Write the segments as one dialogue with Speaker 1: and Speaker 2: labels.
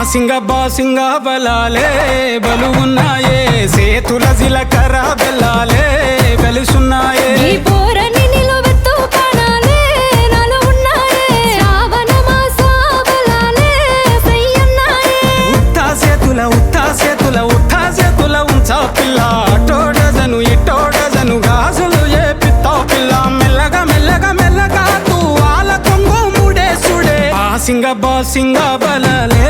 Speaker 1: బాసింగ బలాలే బలుగున్నాయే సేతుల జిలకర బెల్లాలే వెలుసున్నాయే
Speaker 2: ఈ పోరని నిలువెత్తు ప్రాణాలే నాలో ఉన్నాయే శ్రావణ మాస బలాలే సయ్యన్నాయే
Speaker 1: ఉత్తా సేతుల ఉంచా పిల్ల అటోడజను ఇటోడజను గాజులు ఏ పిత్తావు పిల్ల మెల్లగా తూవాల కొంగు ముడేసుడే బాసింగ బలాలే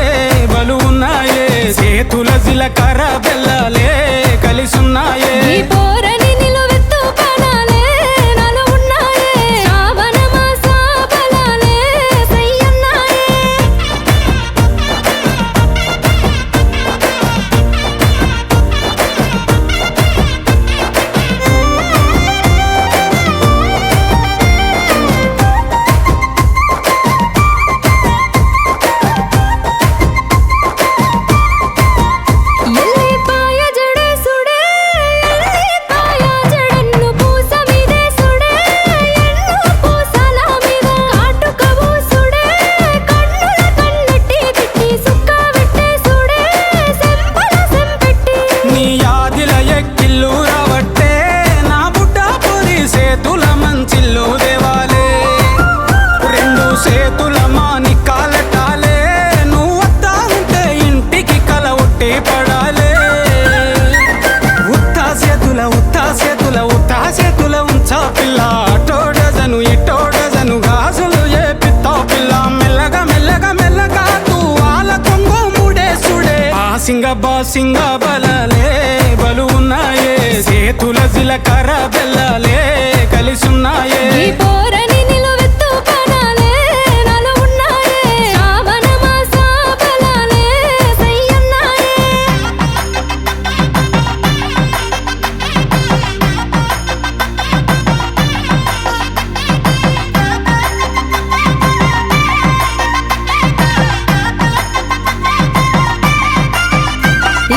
Speaker 1: బలుగున్నాయే సేతుల జిలకర బెల్లాలే కలిసున్నాయే
Speaker 2: ఈ పోరని నిలువెత్తు ప్రాణాలే నాలో ఉన్నాయే శ్రావణ మాస బలాలే సయ్యన్నాయే ఎల్లిపాయ జడేసుడే ఎల్లిపాయ జడన్ను పూస మీదేసుడే ఎన్ను పూసల మీద కాటుక పూసుడే కన్నుల కన్నెట్టి తిట్టి సుక్క పెట్టేసుడే సెంపల సెంపెట్టి
Speaker 1: నీ యాదిల ఎక్కిల్లు రావట్టే నా బుడ్డ పూరి సేతుల మంచిల్లు దేవాలే రెండు సేతుల మానికాలటాలే నువ్వు వద్దా ఉంటే ఇంటికి కల ఒట్టి పడాలే ఉత్తా సేతుల ఉంచా పిల్ల అటోడజను ఇటోడజను గాజులు ఏ పిత్తావు పిల్ల మెల్లగా తూవాల కొంగు ముడేసుడే బాసింగ బలాలే బలు ఉన్నాయే సేతుల జిలకర బెల్లాలే కలిసున్నాయే
Speaker 2: ఈ పోరని నిలువెత్తు ప్రాణాలే నాలో ఉన్నాయే శ్రావణ మాస బలాలే సయ్యన్నాయే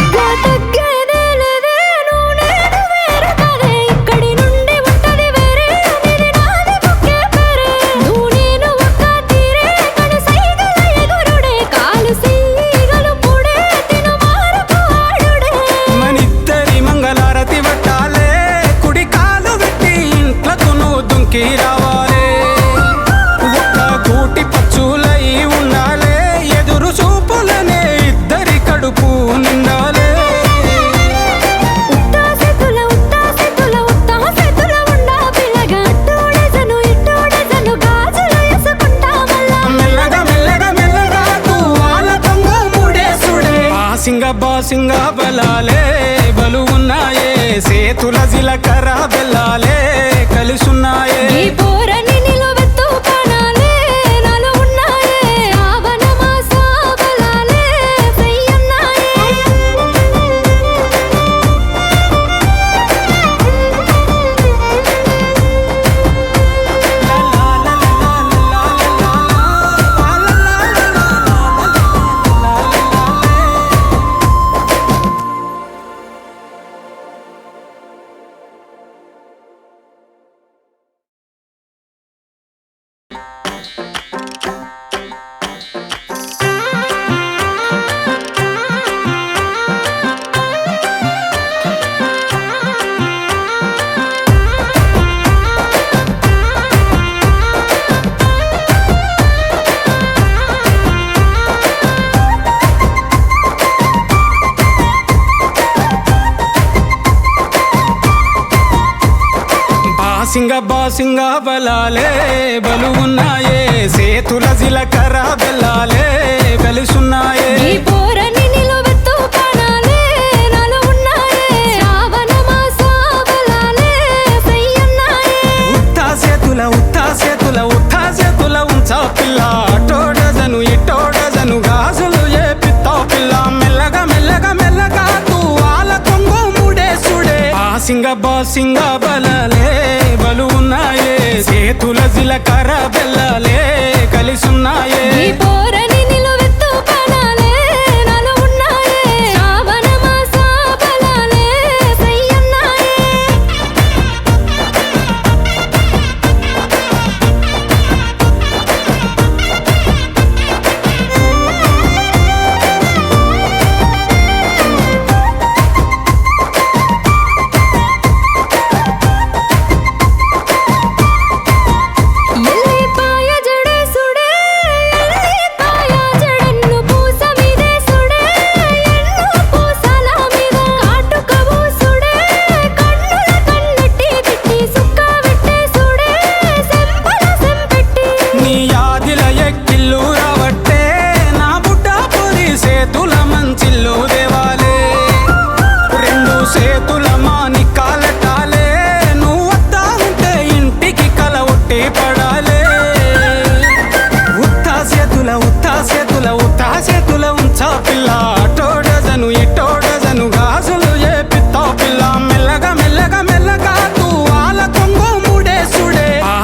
Speaker 2: ఇక తగ్గేదే లేదే నువ్వు నేను వేరు కదే ఇక్కడి నుండి ఉంటది వేరే ఇది నాది బుక్కే పేరే నువ్వు నేను ఒక్క తీరే కను సైగల ఎగురుడే కాలు సీగలు పుడే తిను మారపు ఆడుడే
Speaker 1: మనిద్దరి మంగళారతి పట్టాలే కుడి కాలు పెట్టి ఇంట్లకు నువ్వు దుంకి రావాలే ఒక్క కూటి పచ్చులై ఉండాలే ఎదురు చూపులనే ఇద్దరి కడుపు నిండాలే
Speaker 2: ఉత్తా సేతుల ఉండా పిల్లగా అట్టోడజను ఇట్టోడజను గాజులు వేసుకుంటా
Speaker 1: మెల్లగా తూవాల కొంగు ముడేసుడే బాసింగ బలాలే బలు ఉన్నాయే సేతుల జిలకర బెల్లాలే కలిసున్నాయే
Speaker 2: ఈ పోరని నిలువెత్తు ప్రాణాలే నాలో ఉన్నాయే శ్రావణ మాస బలాలే సయ్యన్నాయే
Speaker 1: బాసింగ బలాలే బలు ఉన్నాయే సేతుల జిలకర బెల్లాలే కలిసున్నాయే
Speaker 2: ఈ పోరని నిలువెత్తు ప్రాణాలే నాలో ఉన్నాయే శ్రావణ మాస బలాలే సయ్యన్నాయే
Speaker 1: ఉత్తా సేతుల ఉంచా పిల్ల అటోడజను ఇటోడజను గాజులు ఏ పిత్తావు పిల్ల మెల్లగా తూవాల కొంగు ముడేసుడే బాసింగ బలాలే బలు ఉన్నాయే సేతుల జిలకర బెల్లాలే కలిసున్నాయే
Speaker 2: ఈ పోరని నిలువెత్తు ప్రాణాలే నాలో ఉన్నాయే శ్రావణ మాస బలాలే సయ్యన్నాయే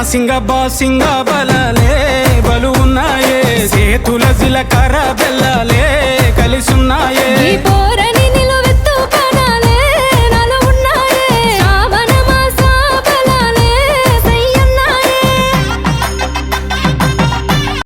Speaker 1: బాసింగ బాసింగ బల